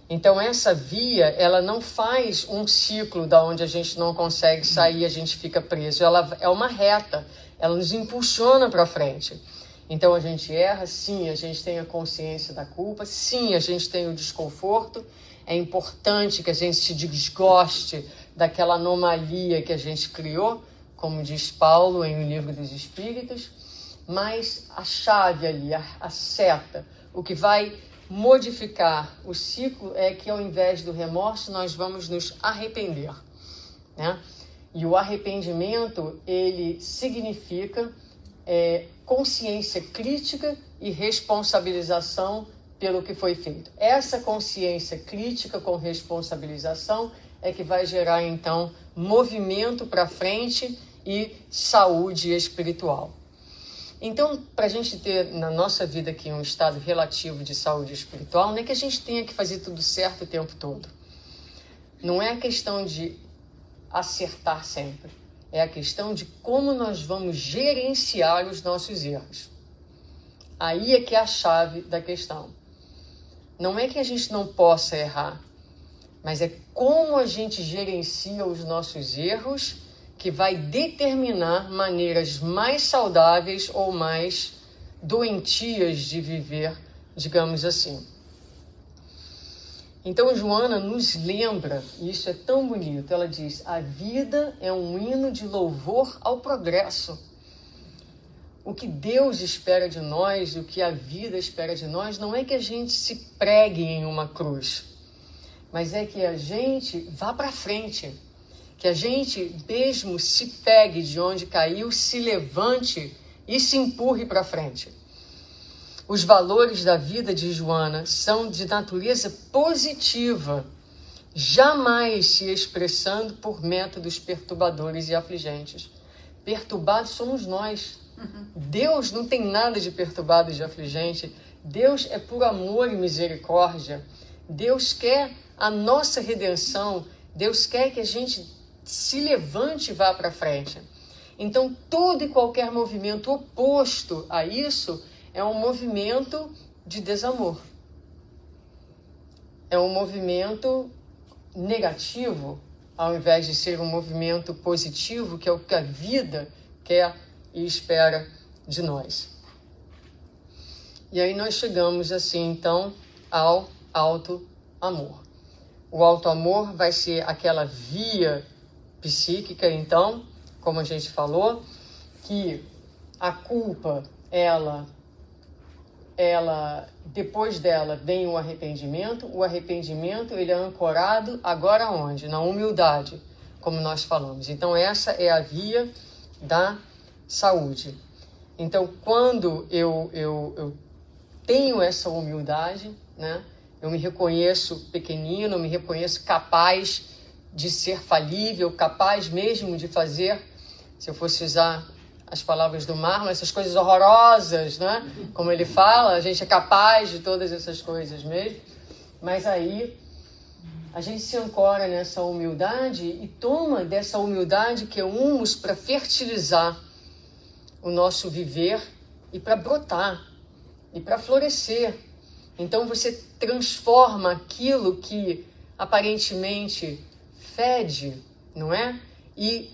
Então, essa via, ela não faz um ciclo da onde a gente não consegue sair, a gente fica preso. Ela é uma reta, ela nos impulsiona para frente. Então, a gente erra, sim, a gente tem a consciência da culpa, sim, a gente tem o desconforto. É importante que a gente se desgoste daquela anomalia que a gente criou, como diz Paulo em O Livro dos Espíritos, mas a chave ali, a seta, o que vai modificar o ciclo é que, ao invés do remorso, nós vamos nos arrepender, né? E o arrependimento, ele significa consciência crítica e responsabilização pelo que foi feito. Essa consciência crítica com responsabilização é que vai gerar, então, movimento para frente e saúde espiritual. Então, para a gente ter na nossa vida aqui um estado relativo de saúde espiritual, não é que a gente tenha que fazer tudo certo o tempo todo. Não é a questão de acertar sempre. É a questão de como nós vamos gerenciar os nossos erros. Aí é que é a chave da questão. Não é que a gente não possa errar, mas é como a gente gerencia os nossos erros que vai determinar maneiras mais saudáveis ou mais doentias de viver, digamos assim. Então, Joana nos lembra, e isso é tão bonito, ela diz, a vida é um hino de louvor ao progresso. O que Deus espera de nós, o que a vida espera de nós, não é que a gente se pregue em uma cruz, mas é que a gente vá para frente, que a gente mesmo se pegue de onde caiu, se levante e se empurre para frente. Os valores da vida de Joana são de natureza positiva, jamais se expressando por métodos perturbadores e afligentes. Perturbados somos nós. Deus não tem nada de perturbado e de afligente. Deus é por amor e misericórdia. Deus quer a nossa redenção. Deus quer que a gente se levante e vá para frente. Então, todo e qualquer movimento oposto a isso é um movimento de desamor. É um movimento negativo, ao invés de ser um movimento positivo, que é o que a vida quer e espera de nós. E aí nós chegamos assim, então, ao alto amor. O alto amor vai ser aquela via psíquica, então, como a gente falou, que a culpa, ela depois dela vem o arrependimento ele é ancorado agora onde? Na humildade, como nós falamos. Então essa é a via da saúde. Então quando eu tenho essa humildade, né, eu me reconheço pequenino, eu me reconheço capaz de ser falível, capaz mesmo de fazer, se eu fosse usar as palavras do Marlon, essas coisas horrorosas, né? Como ele fala, a gente é capaz de todas essas coisas mesmo. Mas aí a gente se ancora nessa humildade e toma dessa humildade que é humus para fertilizar o nosso viver e para brotar e para florescer. Então você transforma aquilo que aparentemente fede, não é? E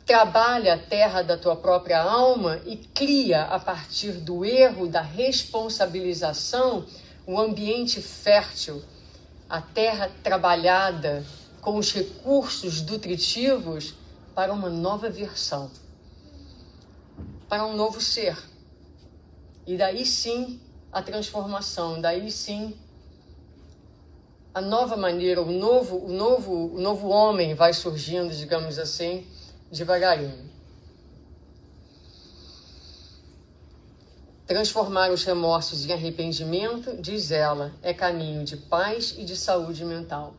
trabalha a terra da tua própria alma e cria, a partir do erro, da responsabilização, um ambiente fértil, a terra trabalhada com os recursos nutritivos para uma nova versão, para um novo ser. E daí sim a transformação, daí sim a nova maneira, o novo homem vai surgindo, digamos assim, devagarinho. Transformar os remorsos em arrependimento, diz ela, é caminho de paz e de saúde mental.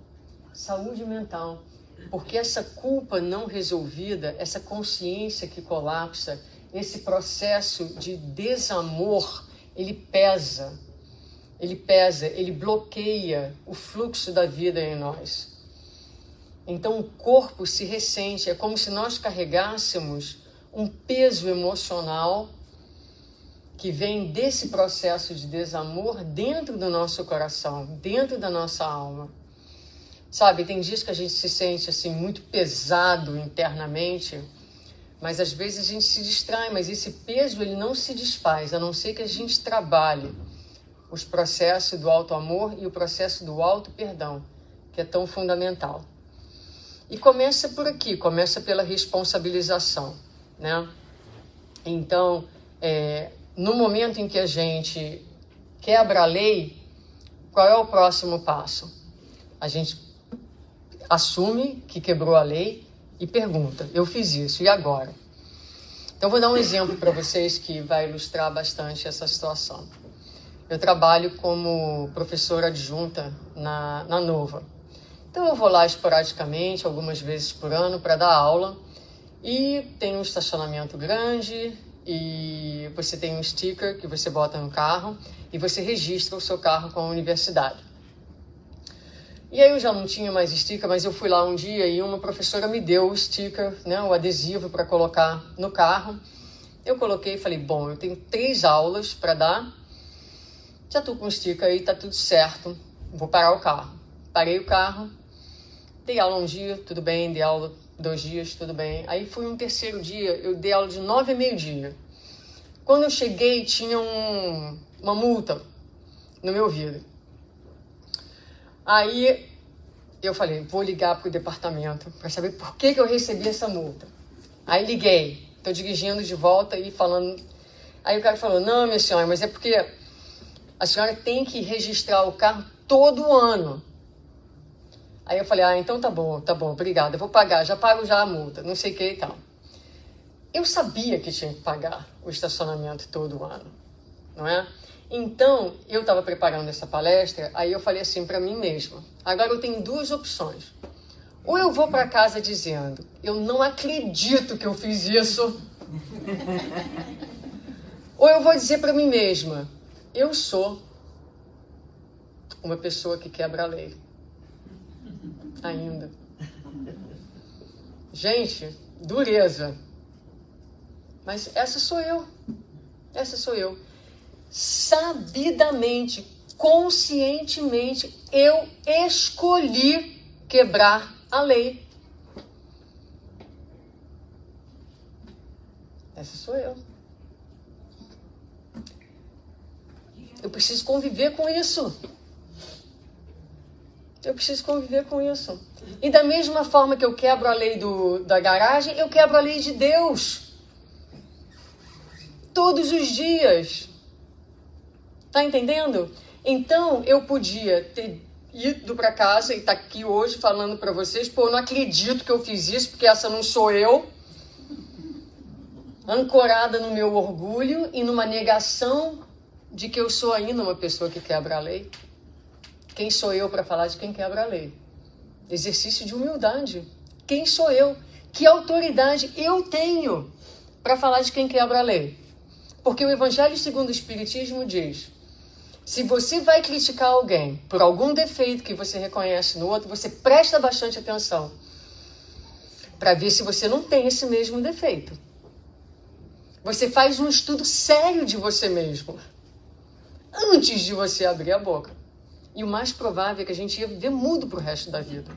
Saúde mental. Porque essa culpa não resolvida, essa consciência que colapsa, esse processo de desamor, ele pesa, ele bloqueia o fluxo da vida em nós. Então o corpo se ressente, é como se nós carregássemos um peso emocional que vem desse processo de desamor dentro do nosso coração, dentro da nossa alma. Sabe, tem dias que a gente se sente assim muito pesado internamente, mas às vezes a gente se distrai, mas esse peso ele não se desfaz, a não ser que a gente trabalhe os processos do auto-amor e o processo do auto-perdão, que é tão fundamental. E começa por aqui, começa pela responsabilização, né? Então, no momento em que a gente quebra a lei, qual é o próximo passo? A gente assume que quebrou a lei e pergunta, eu fiz isso, e agora? Então, vou dar um exemplo para vocês que vai ilustrar bastante essa situação. Eu trabalho como professora adjunta na Nova. Então eu vou lá esporadicamente, algumas vezes por ano, para dar aula. E tem um estacionamento grande e você tem um sticker que você bota no carro e você registra o seu carro com a universidade. E aí eu já não tinha mais sticker, mas eu fui lá um dia e uma professora me deu o sticker, né, o adesivo para colocar no carro. Eu coloquei e falei, bom, eu tenho 3 aulas para dar, já estou com o sticker aí, tá tudo certo, vou parar o carro. Parei o carro. Dei aula um dia, tudo bem, dei aula 2 dias, tudo bem. Aí fui um terceiro dia, eu dei aula de 9 a meio-dia. Quando eu cheguei, tinha uma multa no meu ouvido. Aí eu falei, vou ligar para o departamento para saber por que eu recebi essa multa. Aí liguei, estou dirigindo de volta e falando. Aí o cara falou, não, minha senhora, mas é porque a senhora tem que registrar o carro todo ano. Aí eu falei, então tá bom, obrigada, eu vou pagar, já pago já a multa, não sei o que e tal. Eu sabia que tinha que pagar o estacionamento todo ano, não é? Então, eu estava preparando essa palestra, aí eu falei assim para mim mesma, agora eu tenho duas opções. Ou eu vou para casa dizendo, eu não acredito que eu fiz isso. Ou eu vou dizer para mim mesma, eu sou uma pessoa que quebra a lei. Ainda. Gente, dureza. Mas essa sou eu. Essa sou eu. Sabidamente, conscientemente, eu escolhi quebrar a lei. Essa sou eu. Eu preciso conviver com isso. Eu preciso conviver com isso. E da mesma forma que eu quebro a lei da garagem, eu quebro a lei de Deus. Todos os dias. Tá entendendo? Então, eu podia ter ido para casa e estar aqui hoje falando para vocês, pô, eu não acredito que eu fiz isso, porque essa não sou eu. Ancorada no meu orgulho e numa negação de que eu sou ainda uma pessoa que quebra a lei. Quem sou eu para falar de quem quebra a lei? Exercício de humildade. Quem sou eu? Que autoridade eu tenho para falar de quem quebra a lei? Porque o Evangelho segundo o Espiritismo diz, se você vai criticar alguém por algum defeito que você reconhece no outro, você presta bastante atenção para ver se você não tem esse mesmo defeito. Você faz um estudo sério de você mesmo antes de você abrir a boca. E o mais provável é que a gente ia viver mudo pro resto da vida.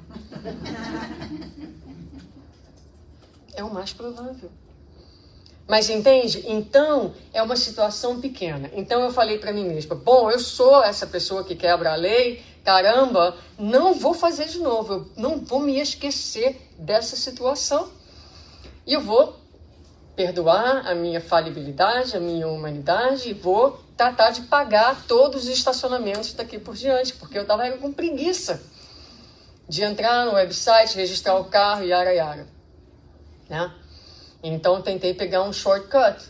É o mais provável. Mas entende? Então, é uma situação pequena. Então, eu falei para mim mesma, bom, eu sou essa pessoa que quebra a lei, caramba, não vou fazer de novo, eu não vou me esquecer dessa situação. E eu vou perdoar a minha falibilidade, a minha humanidade, e vou tratar de pagar todos os estacionamentos daqui por diante, porque eu estava com preguiça de entrar no website, registrar o carro, yara, né? Então, tentei pegar um shortcut.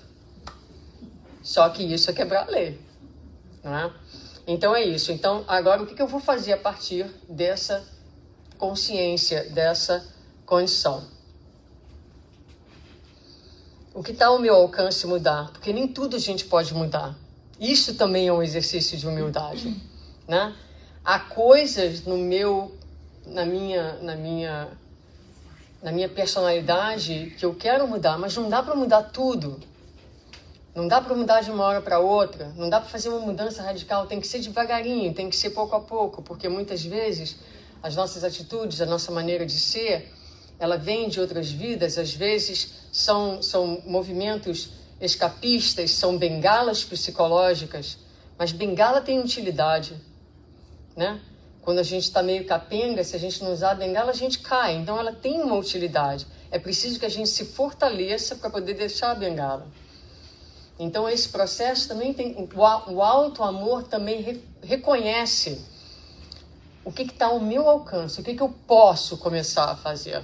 Só que isso é quebrar a lei, não é? Então, é isso. Então, agora, o que eu vou fazer a partir dessa consciência, dessa condição? O que está ao meu alcance mudar? Porque nem tudo a gente pode mudar. Isso também é um exercício de humildade, né? Há coisas na minha personalidade que eu quero mudar, mas não dá para mudar tudo. Não dá para mudar de uma hora para outra. Não dá para fazer uma mudança radical. Tem que ser devagarinho, tem que ser pouco a pouco, porque muitas vezes as nossas atitudes, a nossa maneira de ser, ela vem de outras vidas. Às vezes são movimentos escapistas, são bengalas psicológicas, mas bengala tem utilidade, né? Quando a gente está meio capenga, se a gente não usar a bengala, a gente cai. Então, ela tem uma utilidade. É preciso que a gente se fortaleça para poder deixar a bengala. Então, esse processo também tem... O auto-amor também reconhece o que está ao meu alcance, o que eu posso começar a fazer.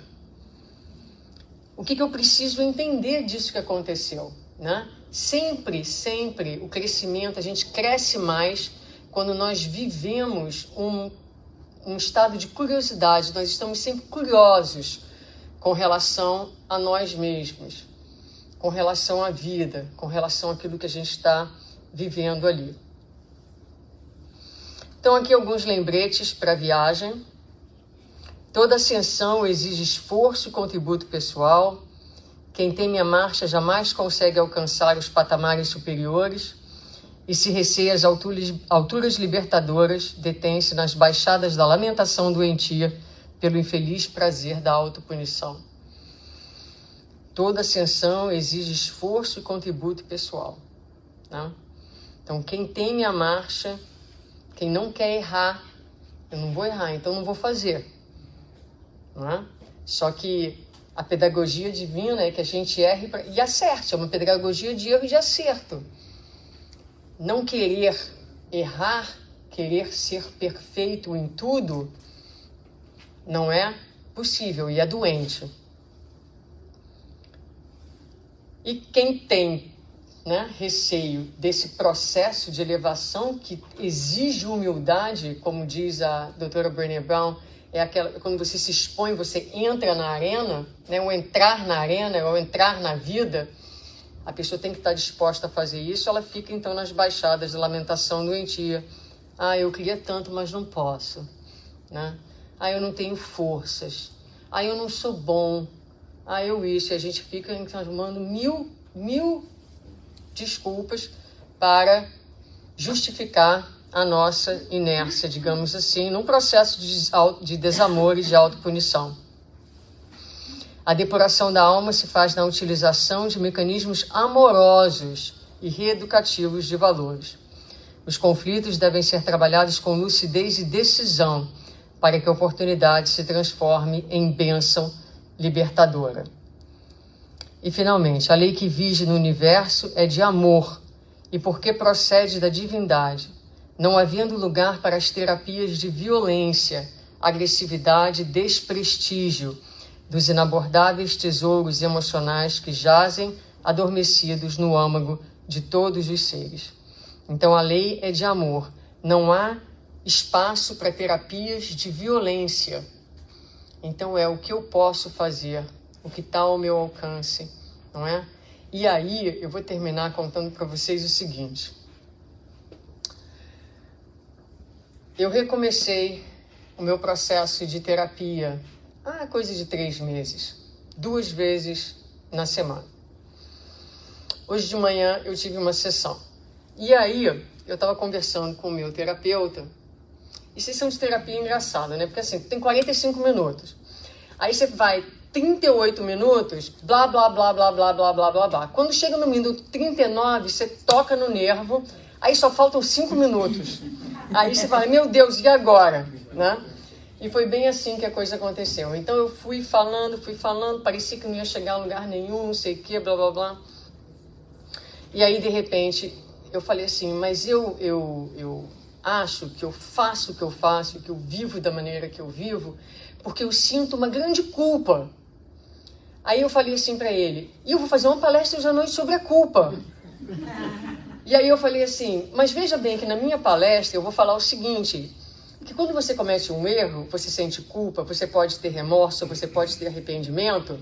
O que eu preciso entender disso que aconteceu, né? Sempre o crescimento, a gente cresce mais quando nós vivemos um estado de curiosidade. Nós estamos sempre curiosos com relação a nós mesmos, com relação à vida, com relação àquilo que a gente está vivendo ali. Então, aqui alguns lembretes para a viagem. Toda ascensão exige esforço e contributo pessoal. Quem teme a marcha jamais consegue alcançar os patamares superiores e se receia as alturas libertadoras, detém-se nas baixadas da lamentação doentia pelo infeliz prazer da autopunição. Toda ascensão exige esforço e contributo pessoal, né? Então, quem teme a marcha, quem não quer errar, Eu não vou errar, então não vou fazer. Não é? Só que a pedagogia divina é que a gente erre e acerte. É uma pedagogia de erro e de acerto. Não querer errar, querer ser perfeito em tudo, não é possível e é doente. E quem tem, né, receio desse processo de elevação que exige humildade, como diz a doutora Brené Brown, é aquela quando você se expõe, você entra na arena, né, o entrar na arena, o entrar na vida, a pessoa tem que estar disposta a fazer isso, ela fica então nas baixadas de lamentação doentia. Ah, eu queria tanto, mas não posso, né? Ah, eu não tenho forças. Ah, eu não sou bom. Ah, eu isso. E a gente fica transformando mil desculpas para justificar a nossa inércia, digamos assim, num processo de desamor e de autopunição. A depuração da alma se faz na utilização de mecanismos amorosos e reeducativos de valores. Os conflitos devem ser trabalhados com lucidez e decisão para que a oportunidade se transforme em bênção libertadora. E, finalmente, a lei que vige no universo é de amor e porque procede da divindade, não havendo lugar para as terapias de violência, agressividade e desprestígio dos inabordáveis tesouros emocionais que jazem adormecidos no âmago de todos os seres. Então, a lei é de amor. Não há espaço para terapias de violência. Então, é o que eu posso fazer, o que está ao meu alcance, não é? E aí, eu vou terminar contando para vocês o seguinte. Eu recomecei o meu processo de terapia há coisa de 3 meses, 2 vezes na semana. Hoje de manhã eu tive uma sessão. E aí eu estava conversando com o meu terapeuta. E sessão de terapia é engraçada, né? Porque assim, tem 45 minutos. Aí você vai 38 minutos, blá, blá, blá, blá, blá, blá, blá, blá, blá. Quando chega no minuto 39, você toca no nervo, aí só faltam 5 minutos. Aí você fala, meu Deus, e agora? Né? E foi bem assim que a coisa aconteceu. Então eu fui falando, parecia que não ia chegar a lugar nenhum, não sei o que, blá, blá, blá. E aí, de repente, eu falei assim, mas eu acho que eu faço o que eu faço, que eu vivo da maneira que eu vivo, porque eu sinto uma grande culpa. Aí eu falei assim para ele, e eu vou fazer uma palestra hoje à noite sobre a culpa. E aí eu falei assim, mas veja bem que na minha palestra eu vou falar o seguinte, que quando você comete um erro, você sente culpa, você pode ter remorso, você pode ter arrependimento,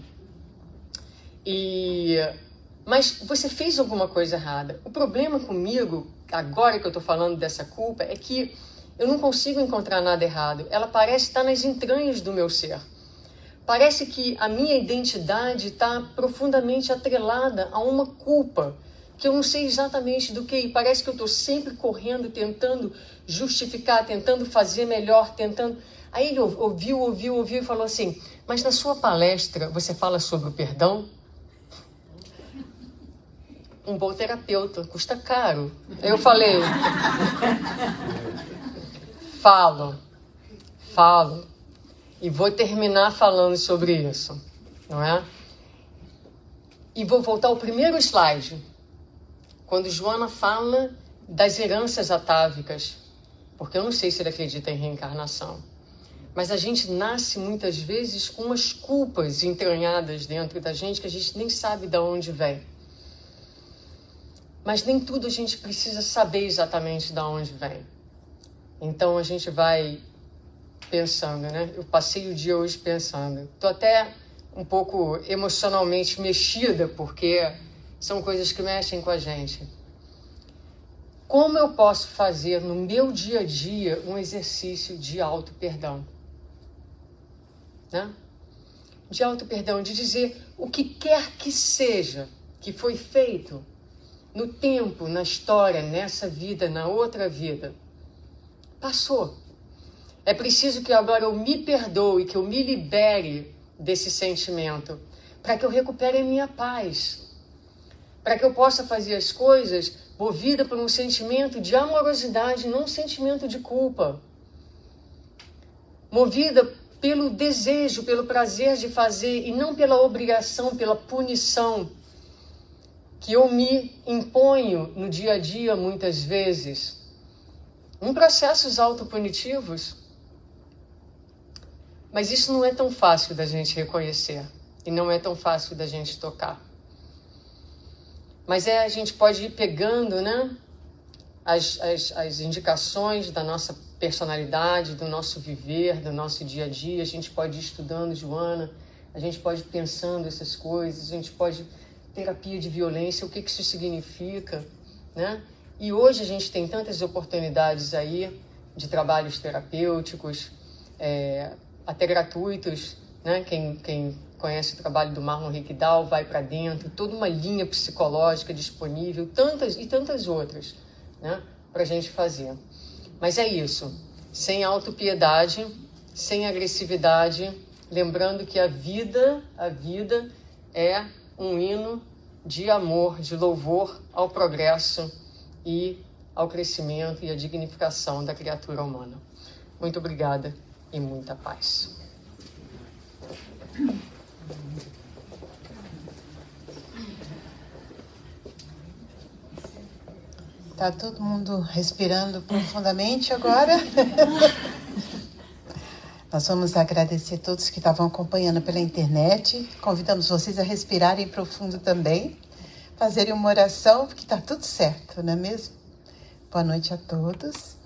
mas você fez alguma coisa errada. O problema comigo, agora que eu estou falando dessa culpa, é que eu não consigo encontrar nada errado. Ela parece estar nas entranhas do meu ser. Parece que a minha identidade está profundamente atrelada a uma culpa, que eu não sei exatamente do que. E parece que eu estou sempre correndo, tentando justificar, tentando fazer melhor, tentando... Aí ele ouviu e falou assim, mas na sua palestra você fala sobre o perdão? Um bom terapeuta, custa caro. Eu falei, falo, e vou terminar falando sobre isso, não é? E vou voltar ao primeiro slide, quando Joana fala das heranças atávicas, porque eu não sei se ele acredita em reencarnação, mas a gente nasce muitas vezes com umas culpas entranhadas dentro da gente que a gente nem sabe de onde vem. Mas nem tudo a gente precisa saber exatamente de onde vem. Então a gente vai pensando, né? Eu passei o dia hoje pensando. Estou até um pouco emocionalmente mexida, porque são coisas que mexem com a gente. Como eu posso fazer no meu dia a dia um exercício de auto-perdão? Né? De auto-perdão, de dizer o que quer que seja que foi feito no tempo, na história, nessa vida, na outra vida. Passou. É preciso que agora eu me perdoe, que eu me libere desse sentimento, para que eu recupere a minha paz, para que eu possa fazer as coisas movida por um sentimento de amorosidade, não um sentimento de culpa. movida pelo desejo, pelo prazer de fazer e não pela obrigação, pela punição que eu me imponho no dia a dia muitas vezes, em processos autopunitivos. Mas isso não é tão fácil da gente reconhecer e não é tão fácil da gente tocar. Mas a gente pode ir pegando, né, as indicações da nossa personalidade, do nosso viver, do nosso dia a dia. A gente pode ir estudando, Joana, a gente pode ir pensando essas coisas, a gente pode... terapia de violência, o que isso significa, né? E hoje a gente tem tantas oportunidades aí de trabalhos terapêuticos, até gratuitos, né? Quem conhece o trabalho do Marlon Rickdal vai para dentro, toda uma linha psicológica disponível, tantas outras, né? Para a gente fazer. Mas é isso, sem autopiedade, sem agressividade, lembrando que a vida é um hino de amor, de louvor ao progresso e ao crescimento e à dignificação da criatura humana. Muito obrigada e muita paz. Tá todo mundo respirando profundamente agora? Nós vamos agradecer a todos que estavam acompanhando pela internet. Convidamos vocês a respirarem profundo também, fazerem uma oração, porque está tudo certo, não é mesmo? Boa noite a todos.